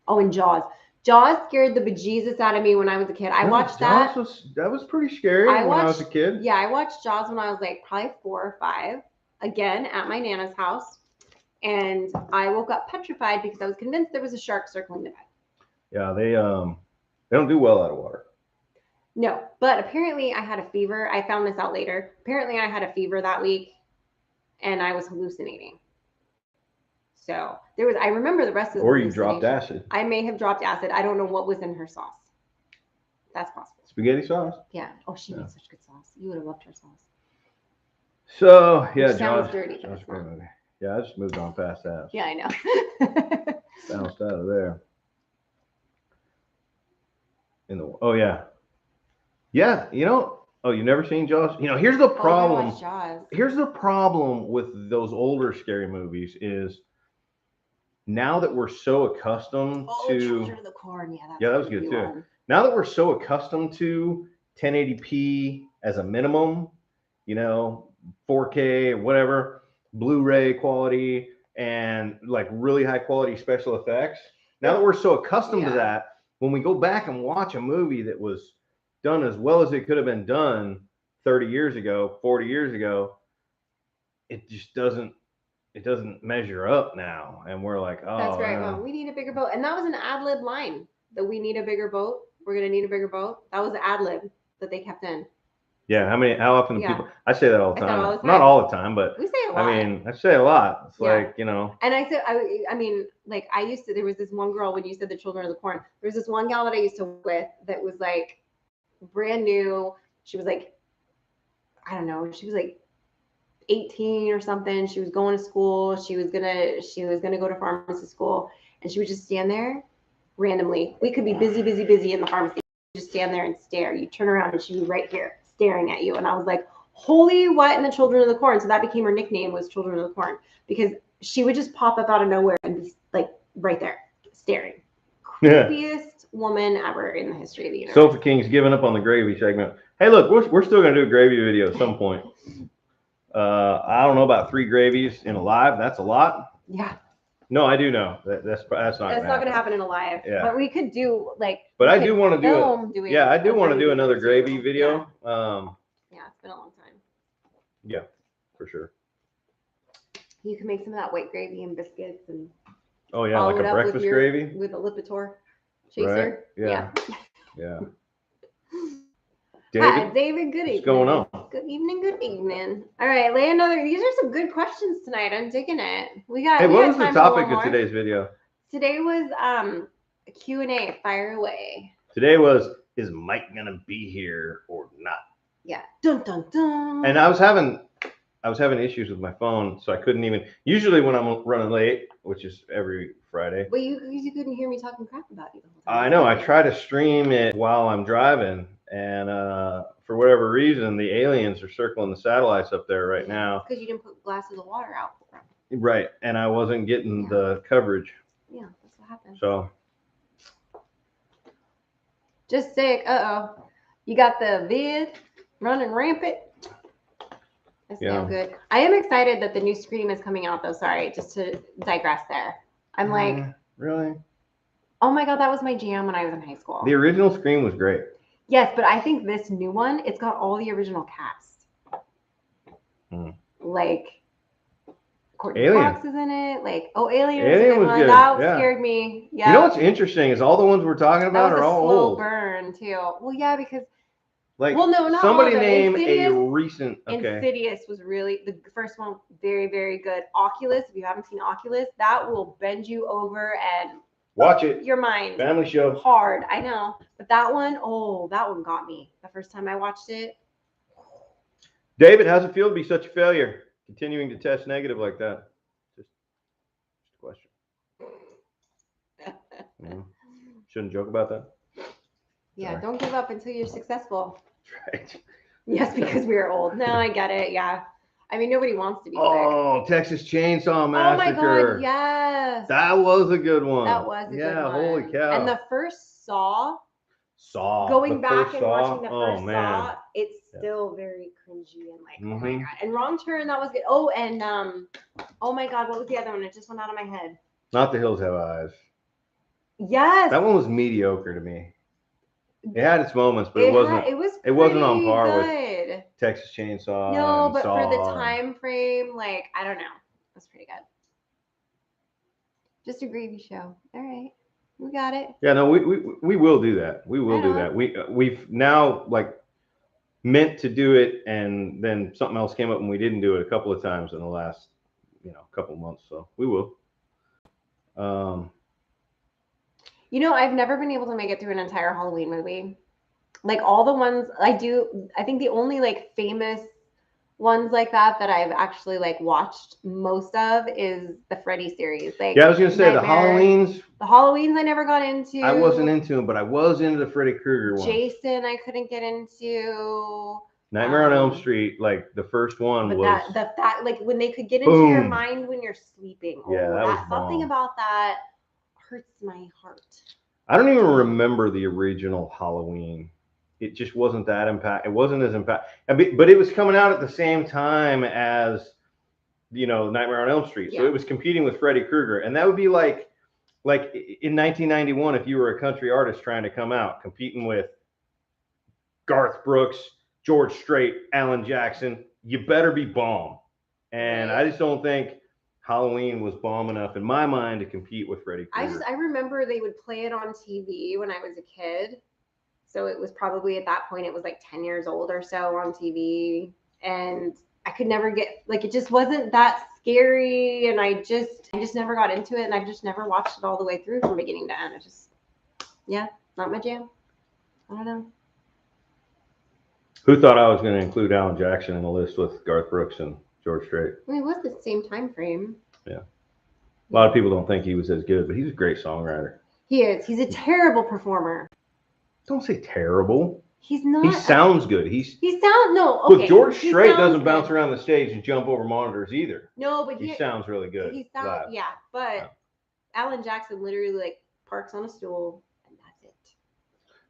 Oh, and Jaws. Jaws scared the bejesus out of me when I was a kid. I watched that. That was pretty scary when I was a kid. Yeah, I watched Jaws when I was like probably 4 or 5. Again at my Nana's house, and I woke up petrified because I was convinced there was a shark circling the bed. Yeah, they don't do well out of water. No, but apparently I had a fever. I found this out later. Apparently I had a fever that week, and I was hallucinating. So I remember the rest of the. Or you dropped acid. I may have dropped acid. I don't know what was in her sauce. That's possible. Spaghetti sauce. Yeah. Oh, she made such good sauce. You would have loved her sauce. So yeah, sounds dirty. Yeah, I just moved on past that. Yeah, I know. Bounced out of there. Oh yeah, you know, Oh, you've never seen Jaws? You know, here's the Oh, I problem. watched Jaws. Here's the problem with those older scary movies is now that we're so accustomed to Children of the Corn. Yeah, that was good too. One. Now that we're so accustomed to 1080p as a minimum, you know, 4K, whatever, Blu-ray quality, and like really high quality special effects. Now that we're so accustomed to that, when we go back and watch a movie that was done as well as it could have been done 30 years ago, 40 years ago, it just doesn't measure up now. And we're like, oh, that's right. Well, we need a bigger boat. And that was an ad lib line that we need a bigger boat. We're going to need a bigger boat. That was an ad lib that they kept in. Yeah, how often do people? I say that all the time. Not all the time, but we say it a lot. I mean, I say it a lot. It's like, you know. And I said, I mean, like I used to. There was this one girl when you said the Children of the Corn. There was this one gal that I used to work with that was like brand new. She was like, I don't know. She was like 18 or something. She was going to school. She was gonna go to pharmacy school, and she would just stand there randomly. We could be busy in the pharmacy. Just stand there and stare. You turn around and she'd be right here staring at you. And I was like, holy what in the Children of the Corn? So that became her nickname, was Children of the Corn, because she would just pop up out of nowhere and be like right there staring. Creepiest woman ever in the history of the universe. Sofa King's giving up on the gravy segment. Hey, look, we're still gonna do a gravy video at some point. I don't know about 3 gravies in a live. That's a lot. Yeah. No, I do know that's not. That's not going to happen in a live. Yeah. But we could do like. But I do want to do it. Yeah, I do want to do another gravy video. Yeah, it's been a long time. Yeah, for sure. You can make some of that white gravy and biscuits and. Oh yeah, like a breakfast gravy with a Lipitor chaser. Right? Yeah. Yeah. David, hi, David. Good evening. What's going on? Good evening. Good evening. All right, lay another. These are some good questions tonight. I'm digging it. We got. Hey, what was the topic of today's video? Today was a Q&A. Fire away. Today was, is Mike gonna be here or not? Yeah. Dun dun dun. And I was having issues with my phone, so I couldn't even. Usually when I'm running late, which is every Friday. But you couldn't hear me talking crap about you the whole time. I know. I try to stream it while I'm driving. And for whatever reason, the aliens are circling the satellites up there right now. Because you didn't put glasses of water out. Right. And I wasn't getting the coverage. Yeah, that's what happened. So. Just sick. Uh-oh. You got the vid running rampant. That's no good. I am excited that the new Scream is coming out, though. Sorry, just to digress there. I'm like. Really? Oh, my God. That was my jam when I was in high school. The original Scream was great. Yes, but I think this new one, it's got all the original cast. Like, Courtney Cox is in it. Like, Alien is a good one. That scared me. Yeah. You know what's interesting is all the ones we're talking about are all old. Burn too. Well, yeah, because. Like, well, no, not somebody all name a recent. Okay. Insidious was really the first one. Very, very good. Oculus. If you haven't seen Oculus, that will bend you over and. Watch it. Your mind. Family show. Hard, I know. But that one got me. The first time I watched it. David, how's it feel to be such a failure? Continuing to test negative like that? Just a question. Shouldn't joke about that. Yeah, sorry. Don't give up until you're successful. That's right. Yes, because we are old. No, I get it. Yeah. I mean, nobody wants to be sick. Oh, Texas Chainsaw Massacre. Oh my God, yes. That was a good one. That was a good one. Yeah, holy cow. And the first Saw. Going back and watching the first Saw, it's still very cringy and like, oh my God. And Wrong Turn, that was good. Oh, and oh my God, what was the other one? It just went out of my head. Not The Hills Have Eyes. Yes. That one was mediocre to me. It had its moments, but it wasn't on par with Texas Chainsaw. No, but for the time frame, like, I don't know. That's pretty good. Just a gravy show. All right. We got it. Yeah, no, we will do that. We will do that. We've now like meant to do it, and then something else came up and we didn't do it a couple of times in the last, couple of months. So we will. I've never been able to make it through an entire Halloween movie. Like all the ones I think the only like famous ones like that I've actually like watched most of is the Freddy series. Like, yeah, I was gonna say Nightmare. The Halloweens I never got into. I wasn't into them, but I was into the Freddy Krueger one. Jason I couldn't get into. Nightmare on Elm Street, like the first one but was that like when they could get into boom. your mind when you're sleeping. Yeah, that was something bomb. about that hurts my heart. I don't even remember the original Halloween. It just wasn't that impact. It wasn't as impact. But it was coming out at the same time as, you know, Nightmare on Elm Street. So it was competing with Freddy Krueger, and that would be like in 1991, if you were a country artist trying to come out, competing with Garth Brooks, George Strait, Alan Jackson, you better be bomb. And I just don't think Halloween was bomb enough in my mind to compete with Freddy Krueger. I remember they would play it on TV when I was a kid. So it was probably at that point, it was like 10 years old or so on TV. And I could never get, like, it just wasn't that scary. And I just never got into it. And I've just never watched it all the way through from beginning to end. It just, not my jam. I don't know. Who thought I was going to include Alan Jackson in the list with Garth Brooks and George Strait? I mean, it was the same time frame. Yeah. A lot of people don't think he was as good, but he's a great songwriter. He is. He's a terrible performer. Don't say terrible. He's not. He sounds good. Okay. But George Strait doesn't bounce around the stage and jump over monitors either. No, but he sounds really good. He sounds, but Alan Jackson literally like parks on a stool and that's it.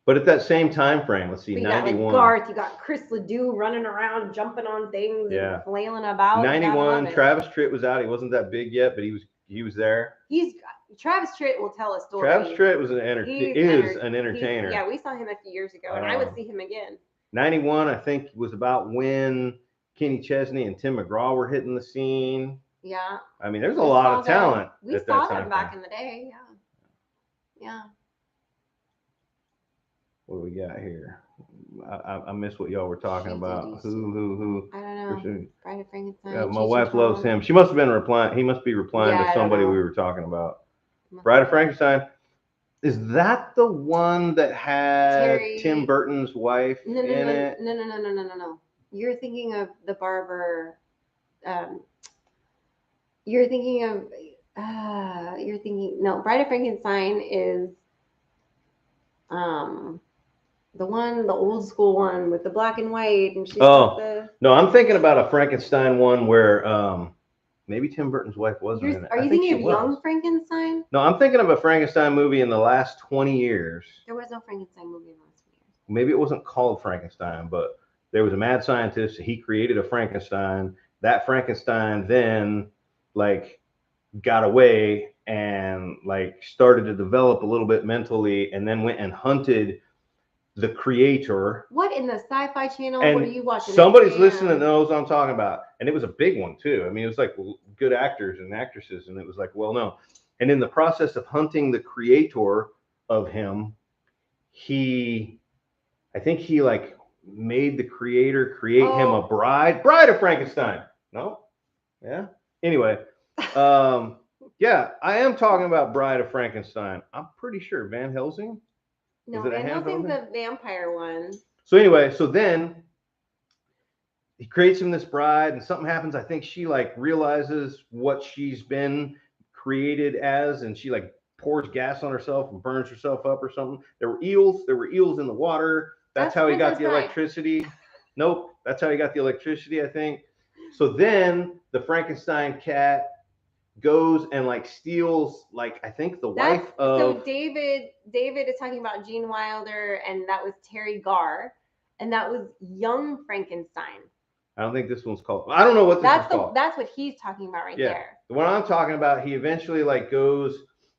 But at that same time frame, let's see, 91. You got like Garth, you got Chris Ledoux running around, jumping on things, and flailing about. 91, Travis Tritt was out. He wasn't that big yet, but he was there. Travis Tritt will tell a story. Travis Tritt was an entertainer. Yeah, we saw him a few years ago, and I would see him again. 91, I think, was about when Kenny Chesney and Tim McGraw were hitting the scene. Yeah. I mean, there's a lot of talent. We saw them back in the day. Yeah. What do we got here? I missed what y'all were talking about. Who? I don't know. Bride of Frankenstein. My wife loves him. She must have been replying. He must be replying to somebody we were talking about. Bride of Frankenstein. Is that the one that had Tim Burton's wife in it? No. You're thinking of the barber. You're thinking no, Bride of Frankenstein is the old school one with the black and white, and she's no, I'm thinking about a Frankenstein one where maybe Tim Burton's wife wasn't in it. Are you thinking of Young Frankenstein? No, I'm thinking of a Frankenstein movie in the last 20 years. There was no Frankenstein movie in the last 20 years. Maybe it wasn't called Frankenstein, but there was a mad scientist. He created a Frankenstein. That Frankenstein then like got away and like started to develop a little bit mentally, and then went and hunted the creator. What in the Sci-Fi Channel? What are you watching? Somebody's listening that knows what I'm talking about. And it was a big one too. I mean, it was like good actors and actresses, and it was like well known. And in the process of hunting the creator of him, I think he like made the creator create him a bride of Frankenstein. No? Yeah. Anyway, yeah, I am talking about Bride of Frankenstein. I'm pretty sure Van Helsing. No, Van Helsing's the vampire one. So anyway, so then he creates him this bride, and something happens. I think she like realizes what she's been created as, and she like pours gas on herself and burns herself up or something. There were eels in the water. That's how he got the electricity. Nope, that's how he got the electricity, I think. So then the Frankenstein cat goes and like steals like I think the wife of. So David is talking about Gene Wilder, and that was Terry Garr, and that was Young Frankenstein. I don't think this one's called. I don't know what this is called. That's what he's talking about right there. The one I'm talking about, he eventually like goes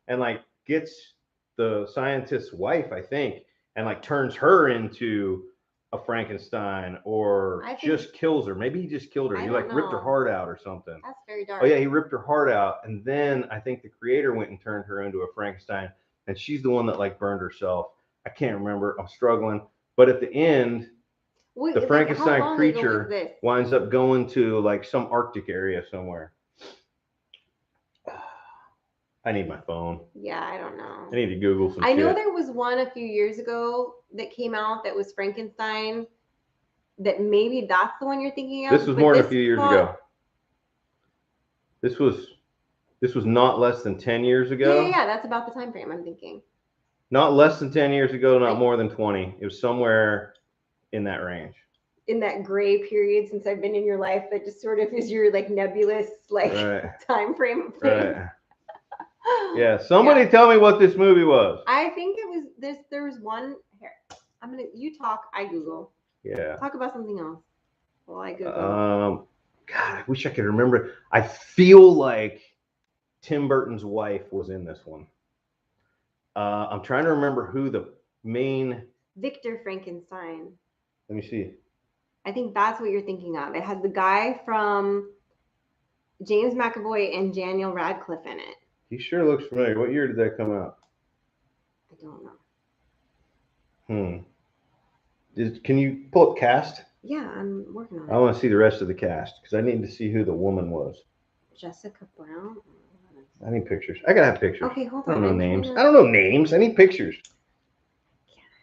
and like gets the scientist's wife, I think, and like turns her into a Frankenstein, or just kills her. Maybe he just killed her. He like ripped her heart out or something. That's very dark. Oh yeah, he ripped her heart out, and then I think the creator went and turned her into a Frankenstein, and she's the one that like burned herself. I can't remember. I'm struggling. But at the end, the Frankenstein creature winds up going to like some Arctic area somewhere. I need my phone. Yeah, I don't know. I need to Google some shit. I know there was one a few years ago that came out that was Frankenstein. That maybe that's the one you're thinking of. This was more than a few years ago. This was not less than 10 years ago. Yeah, that's about the time frame I'm thinking. Not less than 10 years ago, not more than 20. It was somewhere in that range. in that gray period since I've been in your life that just sort of is your like nebulous like time frame of things. Right. Yeah. Somebody tell me what this movie was. I think it was this. There was one here. You talk, I Google. Yeah. Talk about something else. Well, I Google. God, I wish I could remember. I feel like Tim Burton's wife was in this one. I'm trying to remember who the main. Victor Frankenstein. Let me see. I think that's what you're thinking of. It has the guy from James McAvoy and Daniel Radcliffe in it. He sure looks familiar. What year did that come out? I don't know. Can you pull up cast? Yeah, I'm working on it. I want to see the rest of the cast because I need to see who the woman was. Jessica Brown. I need pictures. I gotta have pictures. Okay, hold on. I don't know names. I don't know names. I need pictures.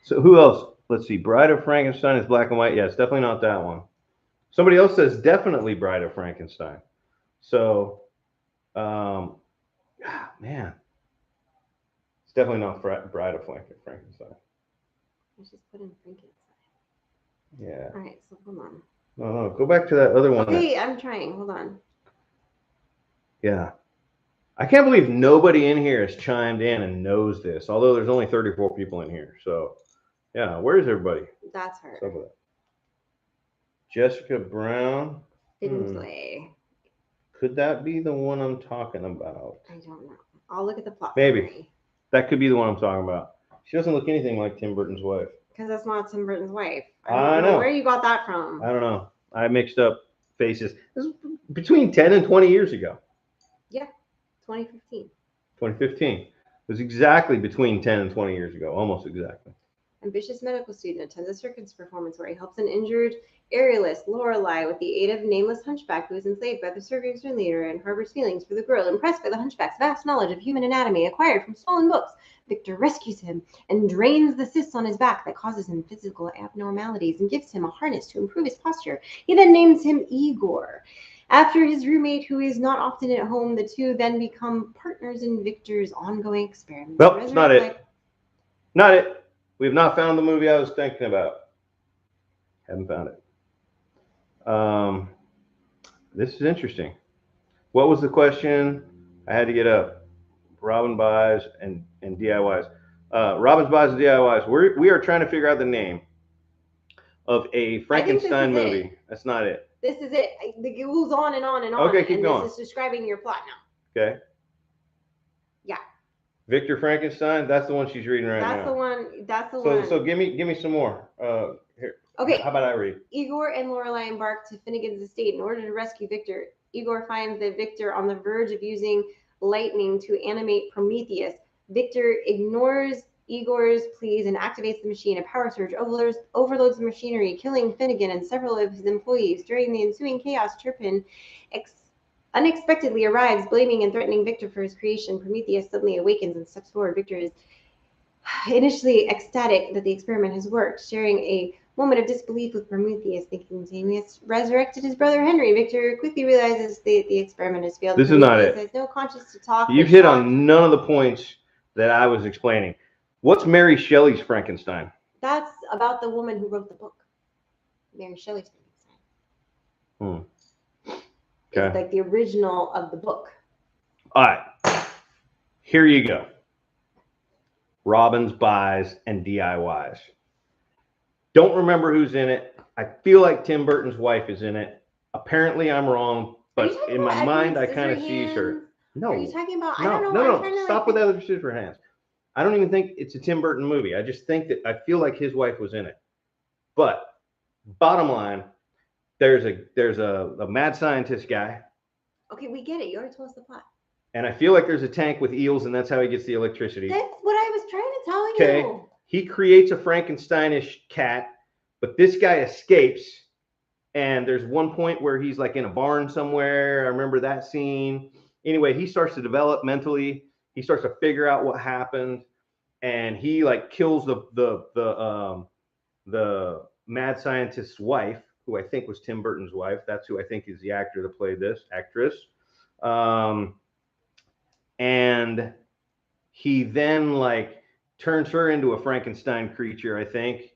So who else? Let's see. Bride of Frankenstein is black and white. Yeah, it's definitely not that one. Somebody else says definitely Bride of Frankenstein. So, man, it's definitely not Bride of Frankenstein. I just put in Frankenstein. Yeah. All right, so hold on. No, go back to that other one. Okay, I'm trying. Hold on. Yeah. I can't believe nobody in here has chimed in and knows this, although there's only 34 people in here. So, yeah, where's everybody? That's her. Jessica Brown. Finsley. Could that be the one I'm talking about? I don't know. I'll look at the plot. Maybe. Summary. That could be the one I'm talking about. She doesn't look anything like Tim Burton's wife. Because that's not Tim Burton's wife. I know. Where you got that from? I don't know. I mixed up faces. This was between 10 and 20 years ago. Yeah, 2015. 2015. It was exactly between 10 and 20 years ago, almost exactly. Ambitious medical student attends a circus performance where he helps an injured aerialist, Lorelei, with the aid of nameless hunchback who is enslaved by the circus leader and harbors feelings for the girl. Impressed by the hunchback's vast knowledge of human anatomy acquired from stolen books, Victor rescues him and drains the cysts on his back that causes him physical abnormalities and gives him a harness to improve his posture. He then names him Igor. After his roommate, who is not often at home, the two then become partners in Victor's ongoing experiments. Nope, it's not it. Not it. We have not found the movie I was thinking about. Haven't found it. This is interesting. What was the question? I had to get up. Robin buys and DIYs. Robin's buys and DIYs. We are trying to figure out the name of a Frankenstein movie. That's not it. This is it. It goes on and on and on. Okay, keep going. This is describing your plot now. Okay. Yeah. Victor Frankenstein. That's the one she's reading right now. That's the one. So give me some more. Here. Okay. How about I read? Igor and Lorelei embark to Finnegan's estate in order to rescue Victor. Igor finds that Victor on the verge of using lightning to animate Prometheus. Victor ignores Igor's pleas and activates the machine. A power surge overloads the machinery, killing Finnegan and several of his employees. During the ensuing chaos, Turpin unexpectedly arrives, blaming and threatening Victor for his creation. Prometheus suddenly awakens and steps forward. Victor is initially ecstatic that the experiment has worked, sharing a moment of disbelief with Prometheus, thinking he has resurrected his brother Henry. Victor quickly realizes the experiment has failed. This is not it. Has no conscience to talk. You've hit on none of the points that I was explaining. What's Mary Shelley's Frankenstein? That's about the woman who wrote the book. Mary Shelley's Frankenstein. Okay. It's like the original of the book. All right. Here you go. Robin's buys and DIYs. Don't remember who's in it. I feel like Tim Burton's wife is in it. Apparently I'm wrong, but in my mind I kind of see her. No. Are you talking about? No, I don't know. No. Stop with Other Scissor Hands. I don't even think it's a Tim Burton movie. I just think that I feel like his wife was in it. But bottom line, there's a mad scientist guy. Okay, we get it. You already told us the plot. And I feel like there's a tank with eels, and that's how he gets the electricity. That's what I was trying to tell you. Okay. He creates a Frankensteinish cat, but this guy escapes. And there's one point where he's like in a barn somewhere. I remember that scene. Anyway, he starts to develop mentally. He starts to figure out what happened, and he like kills the mad scientist's wife, who I think was Tim Burton's wife. That's who I think is the actor that played this actress. And he then like turns her into a Frankenstein creature, I think.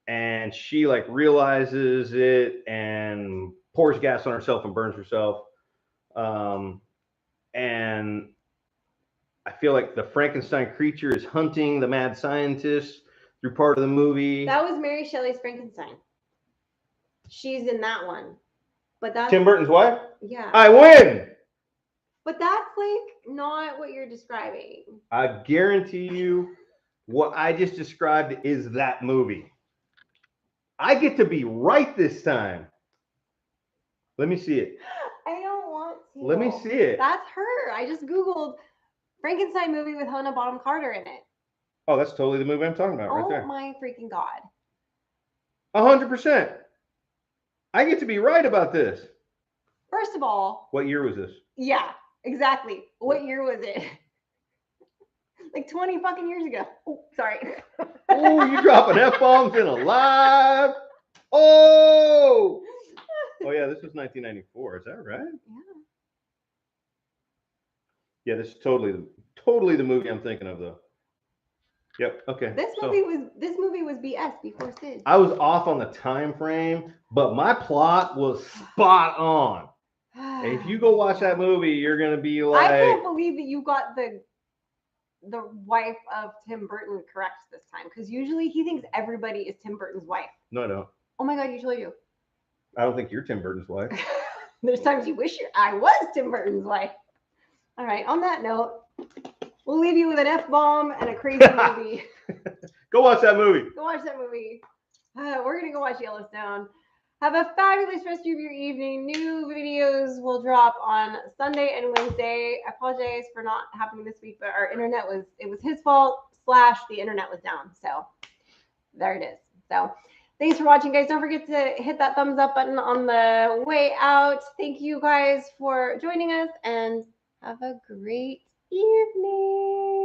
and she like realizes it and pours gas on herself and burns herself. And I feel like the Frankenstein creature is hunting the mad scientist through part of the movie. That was Mary Shelley's Frankenstein. She's in that one. But that's Tim Burton's wife? Yeah. I win! But that's like not what you're describing. I guarantee you what I just described is that movie. I get to be right this time. Let me see it. I don't want to. Let me see it. That's her. I just Googled Frankenstein movie with Helena Bonham Carter in it. Oh, that's totally the movie I'm talking about right there. Oh my freaking God. 100%. I get to be right about this. First of all. What year was this? Yeah, exactly. What year was it? Like 20 fucking years ago. Oh, sorry. Oh, you dropping F-bombs in a live. Oh! Oh, yeah, this was 1994. Is that right? Yeah. Yeah, this is totally the movie I'm thinking of, though. Yep. Okay. This movie was BS before Sid. I was off on the time frame, but my plot was spot on. If you go watch that movie, you're gonna be like, I can't believe that you got the wife of Tim Burton correct this time, because usually he thinks everybody is Tim Burton's wife. No, I don't. Oh my God, you totally do. I don't think you're Tim Burton's wife. There's times you wish I was Tim Burton's wife. All right. On that note, we'll leave you with an F-bomb and a crazy movie. Go watch that movie. Go watch that movie. We're going to go watch Yellowstone. Have a fabulous rest of your evening. New videos will drop on Sunday and Wednesday. I apologize for not happening this week, but our internet was his fault / the internet was down. So there it is. So thanks for watching, guys. Don't forget to hit that thumbs up button on the way out. Thank you guys for joining us, and have a great evening.